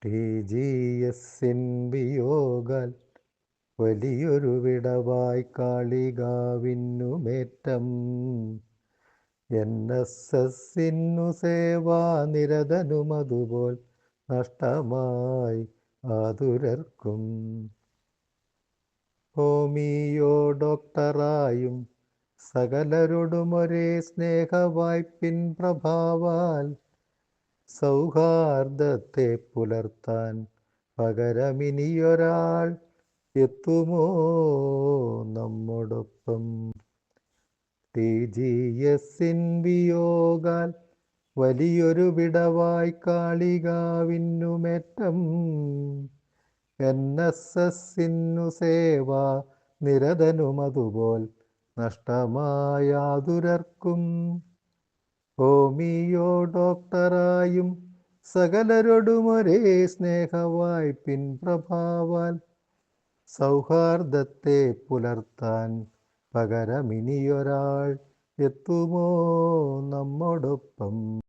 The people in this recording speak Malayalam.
TGSിൻ വിയോഗാൽ വലിയൊരു വിടവായി കാളികാവിന്നുമേറ്റം. NSSിന്നു സേവാനിരതനുമതുപോൽ നഷ്ടമായി ആതുരർക്കും. ഹോമിയോ ഡോക്ടറായും സകലരോടുമൊരേ സ്നേഹവായ്പിൻ പ്രഭാവാൽ സൗഹാർദ്ദത്തെ പുലർത്താൻ പകരമിനിയൊരാൾ എത്തുമോ നമ്മോടൊപ്പം? TGSിൻ വിയോഗാൽ വലിയൊരു വിടവായി കാളികാവിന്നുമേറ്റം. NSSിന്നു സേവാ നിരതനുമതുപോൽ നഷ്ടമായാതുരർക്കും. ഹോമിയോ ഡോക്ടറായും സകലരോടുമൊരേ സ്നേഹവായ്പിൻ പ്രഭാവാൽ സൗഹാർദ്ദത്തെ പുലർത്താൻ പകരമിനിയൊരാൾ എത്തുമോ നമ്മോടൊപ്പം?